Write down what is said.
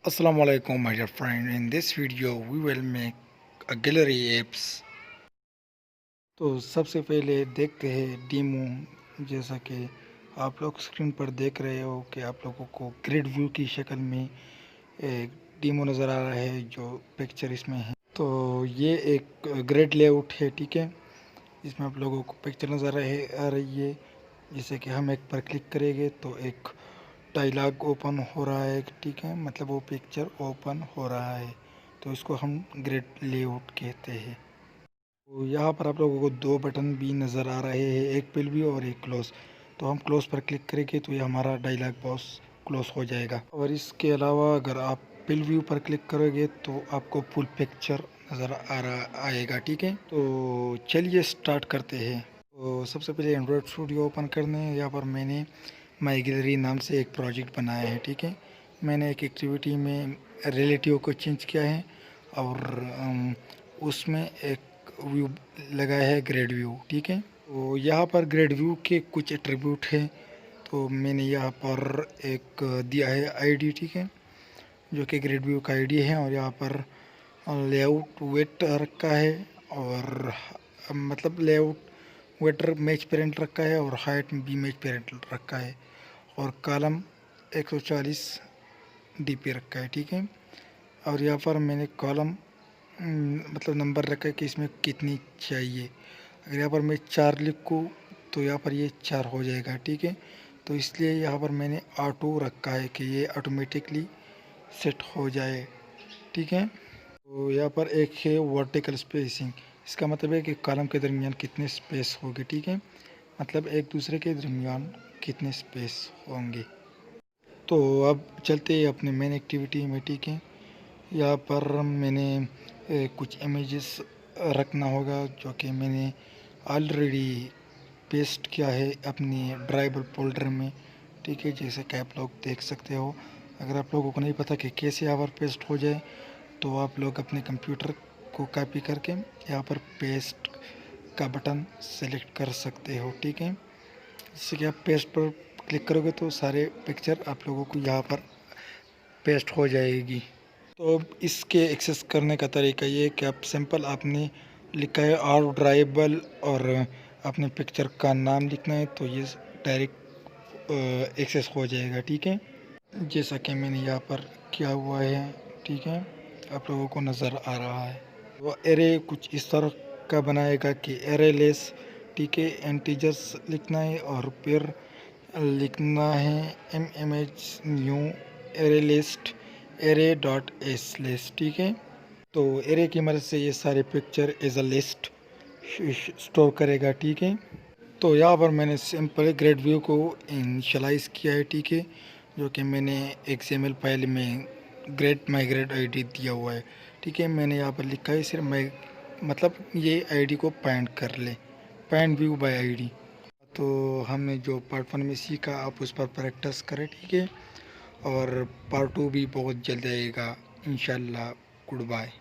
Assalamu alaikum my dear friend. In this video we will make a gallery apps. तो सबसे पहले देखते हैं डेमो। जैसा कि आप लोग स्क्रीन पर देख रहे हो कि आप लोगों को ग्रिड व्यू की शक्ल में एक डेमो नज़र आ रहा है जो पिक्चर इसमें है। तो ये एक ग्रिड लेआउट है, ठीक है। इसमें आप लोगों को पिक्चर नज़र आ रही है। जैसे कि हम एक पर क्लिक करेंगे तो एक डायलॉग ओपन हो रहा है, ठीक है, मतलब वो पिक्चर ओपन हो रहा है। तो इसको हम ग्रिड लेआउट कहते हैं। तो यहाँ पर आप लोगों को दो बटन भी नज़र आ रहे हैं, एक प्रीव्यू और एक क्लोज। तो हम क्लोज पर क्लिक करेंगे तो ये हमारा डायलॉग बॉक्स क्लोज हो जाएगा। और इसके अलावा अगर आप प्रीव्यू पर क्लिक करोगे तो आपको फुल पिक्चर नज़र आ रहा आएगा, ठीक है। तो चलिए स्टार्ट करते हैं। तो सबसे पहले एंड्रॉयड स्टूडियो ओपन करने हैं। यहाँ पर मैंने माई गैलरी नाम से एक प्रोजेक्ट बनाया है, ठीक है। मैंने एक एक्टिविटी में रिलेटिव को चेंज किया है और उसमें एक व्यू लगाया है ग्रेड व्यू, ठीक है। तो यहाँ पर ग्रेड व्यू के कुछ एट्रीब्यूट हैं। तो मैंने यहाँ पर एक दिया है आईडी, ठीक है, जो कि ग्रेड व्यू का आईडी है। और यहाँ पर लेआउट वेट रखा है और मतलब लेआउट वेटर मैच पेरेंट रखा है और हाइट भी मैच पेरेंट रखा है और कॉलम 140 डीपी रखा है, ठीक है। और यहाँ पर मैंने कॉलम मतलब नंबर रखा है कि इसमें कितनी चाहिए। अगर यहाँ पर मैं 4 लिखूँ तो यहाँ पर ये 4 हो जाएगा, ठीक है। तो इसलिए यहाँ पर मैंने ऑटो रखा है कि ये ऑटोमेटिकली सेट हो जाए, ठीक है। तो यहाँ पर एक है वर्टिकल स्पेसिंग। इसका मतलब है कि कॉलम के दरमियान कितने स्पेस होंगे, ठीक है, मतलब एक दूसरे के दरमियान कितने स्पेस होंगे। तो अब चलते हैं अपने मेन एक्टिविटी में, ठीक है। यहाँ पर मैंने कुछ इमेजेस रखना होगा जो कि मैंने ऑलरेडी पेस्ट किया है अपनी ड्राइवर फोल्डर में, ठीक है, जैसे कि आप लोग देख सकते हो। अगर आप लोगों को नहीं पता कि कैसे यहाँ पर पेस्ट हो जाए तो आप लोग अपने कंप्यूटर को कॉपी करके यहाँ पर पेस्ट का बटन सेलेक्ट कर सकते हो, ठीक है। जैसे कि आप पेस्ट पर क्लिक करोगे तो सारे पिक्चर आप लोगों को यहाँ पर पेस्ट हो जाएगी। तो अब इसके एक्सेस करने का तरीका ये है कि आप सिंपल आपने लिखा है आर ड्राइबल और अपने पिक्चर का नाम लिखना है तो ये डायरेक्ट एक्सेस हो जाएगा, ठीक है, जैसा कि मैंने यहाँ पर किया हुआ है, ठीक है, आप लोगों को नज़र आ रहा है। वो एरे कुछ इस तरह का बनाएगा कि एरे लेस, ठीक है, इंटीजर्स लिखना है और फिर लिखना है M image new array list array dot as list, ठीक है। तो एरे की मदद से ये सारे picture as a list store करेगा, ठीक है। तो यहाँ पर मैंने सिंपल ग्रेड व्यू को इनिशियलाइज़ किया है, ठीक है, जो कि मैंने XML फाइल में ग्रेड माई ग्रेड आईडी दिया हुआ है, ठीक है। मैंने यहाँ पर लिखा है सिर्फ मैं मतलब ये आईडी को फाइंड कर ले, फाइंड व्यू बाय आईडी। तो हमने जो पार्ट 1 में सीखा आप उस पर प्रैक्टिस करें, ठीक है। और पार्ट 2 भी बहुत जल्द आएगा इंशाल्लाह। Good bye.